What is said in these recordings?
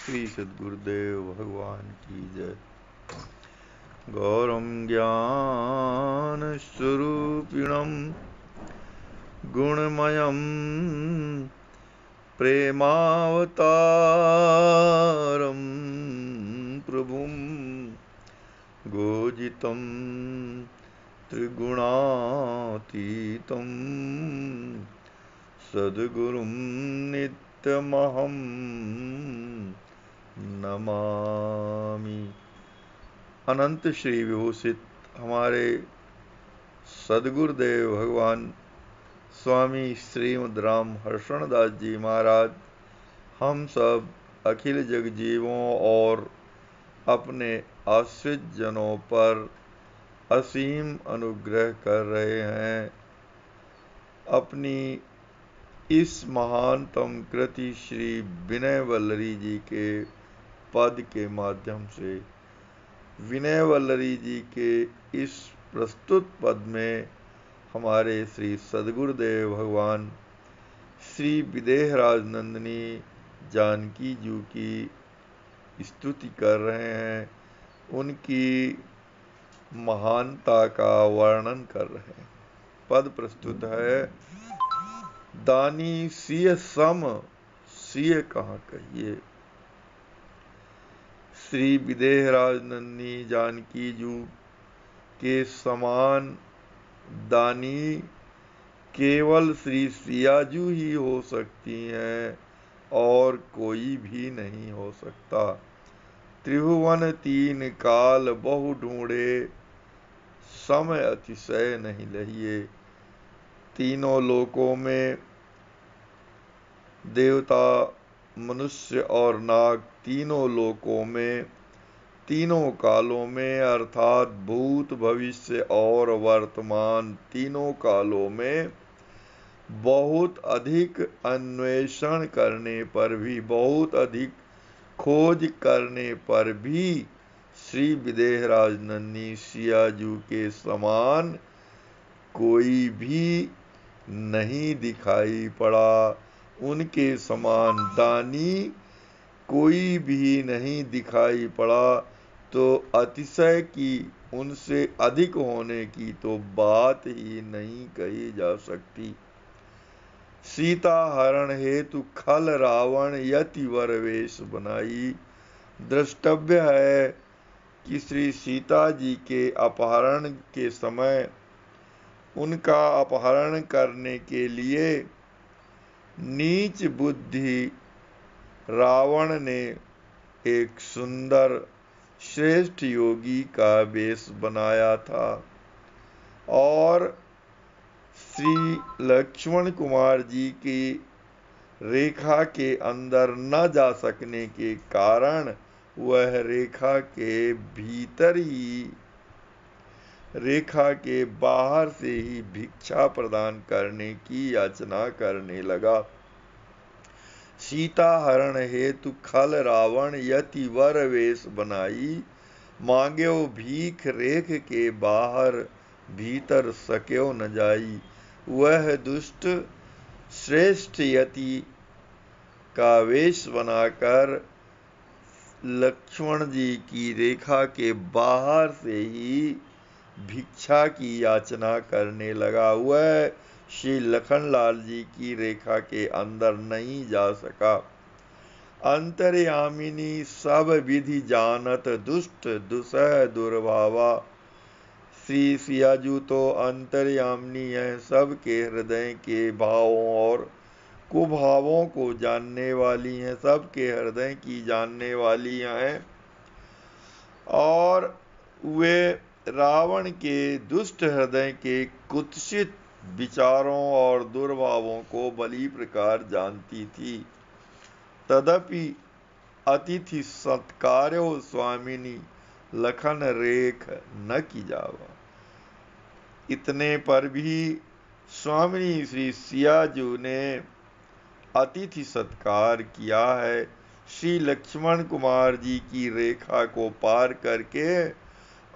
श्री सद्गुरुदेव भगवान की जय। गौरं ज्ञान स्वरूपिणं गुणमयं प्रेमावतारं प्रभुं गोजितं त्रिगुणातीतं सद्गुरुं नित्यमहं नमामि। अनंत श्री विभूषित हमारे सद्गुरुदेव भगवान स्वामी श्रीमद् राम हर्षण दास जी महाराज हम सब अखिल जगजीवों और अपने आश्रित जनों पर असीम अनुग्रह कर रहे हैं। अपनी इस महानतम कृति श्री विनय वल्लरी जी के पद के माध्यम से विनय वल्लरी जी के इस प्रस्तुत पद में हमारे श्री सद्गुरुदेव भगवान श्री विदेहराज नंदिनी जानकी जी की स्तुति कर रहे हैं, उनकी महानता का वर्णन कर रहे हैं। पद प्रस्तुत है। दानी सिय सम सिय कहाँ कहिए। श्री विदेहराज नंदिनी जानकी जी के समान दानी केवल श्री सियाजू ही हो सकती हैं और कोई भी नहीं हो सकता। त्रिभुवन तीन काल बहु ढूंढे समय अतिशय नहीं लहिए। तीनों लोकों में देवता मनुष्य और नाग, तीनों लोकों में तीनों कालों में अर्थात भूत भविष्य और वर्तमान तीनों कालों में बहुत अधिक अन्वेषण करने पर भी, बहुत अधिक खोज करने पर भी श्री विदेहराज नंदिनी सियाजू के समान कोई भी नहीं दिखाई पड़ा। उनके समान दानी कोई भी नहीं दिखाई पड़ा, तो अतिशय की उनसे अधिक होने की तो बात ही नहीं कही जा सकती। सीता हरण हेतु खल रावण यति वर वेश बनाई। द्रष्टव्य है कि श्री सीता जी के अपहरण के समय उनका अपहरण करने के लिए नीच बुद्धि रावण ने एक सुंदर श्रेष्ठ योगी का वेश बनाया था और श्री लक्ष्मण कुमार जी की रेखा के अंदर न जा सकने के कारण वह रेखा के भीतर ही, रेखा के बाहर से ही भिक्षा प्रदान करने की याचना करने लगा। सीता हरण हेतु खल रावण यति वर वेश बनाई। मांग्यो भीख रेख के बाहर भीतर सक्यो न जाई। वह दुष्ट श्रेष्ठ यति का वेश बनाकर लक्ष्मण जी की रेखा के बाहर से ही भिक्षा की याचना करने लगा। वह श्री लखनलाल जी की रेखा के अंदर नहीं जा सका। अंतर्यामिनी सब विधि जानत दुष्ट दुसह दुर्भावा। श्री सियाजू तो अंतर्यामिनी है, सबके हृदय के भावों और कुभावों को जानने वाली हैं, सबके हृदय की जानने वाली हैं और वे रावण के दुष्ट हृदय के कुत्सित विचारों और दुर्भावों को भली प्रकार जानती थी। तदपि अतिथि सत्कार्यो स्वामिनी लखन रेख न की जावा। इतने पर भी स्वामिनी श्री सियाजू ने अतिथि सत्कार किया है। श्री लक्ष्मण कुमार जी की रेखा को पार करके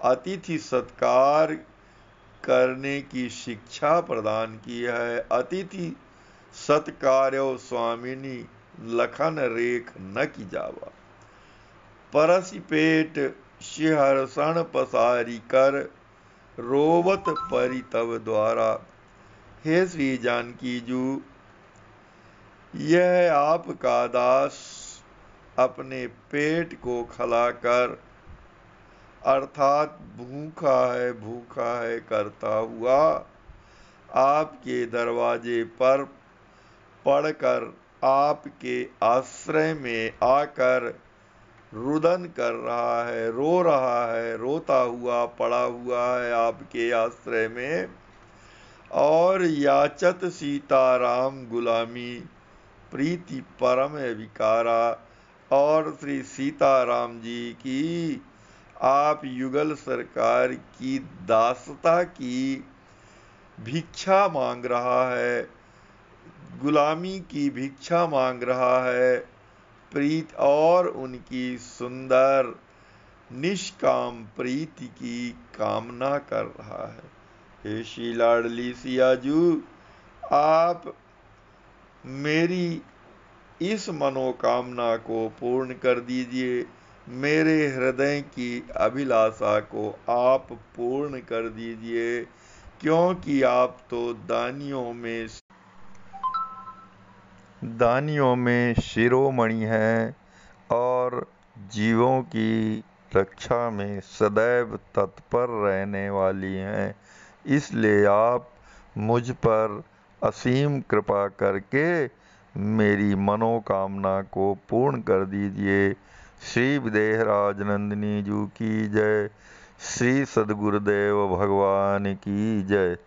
अतिथि सत्कार करने की शिक्षा प्रदान की है। अतिथि सत्कार्यो स्वामिनी लखन रेख न की जावा। परसि पेट सिहरसण पसारी कर, रोवत परि तब द्वारा। हे श्री जानकी जू, यह आपका दास अपने पेट को खलाकर अर्थात भूखा है करता हुआ आपके दरवाजे पर पड़कर आपके आश्रय में आकर रुदन कर रहा है, रो रहा है, रोता हुआ पड़ा हुआ है आपके आश्रय में, और याचत सीताराम गुलामी प्रीति परम विकारा। और श्री सीताराम जी की आप युगल सरकार की दासता की भिक्षा मांग रहा है, गुलामी की भिक्षा मांग रहा है, प्रीत और उनकी सुंदर निष्काम प्रीति की कामना कर रहा है। हे श्री लाडली सियाजू, आप मेरी इस मनोकामना को पूर्ण कर दीजिए, मेरे हृदय की अभिलाषा को आप पूर्ण कर दीजिए, क्योंकि आप तो दानियों में शिरोमणि हैं और जीवों की रक्षा में सदैव तत्पर रहने वाली हैं। इसलिए आप मुझ पर असीम कृपा करके मेरी मनोकामना को पूर्ण कर दीजिए। श्री विदेहराज नंदिनी जू की जय। श्री सद्गुरुदेव भगवान की जय।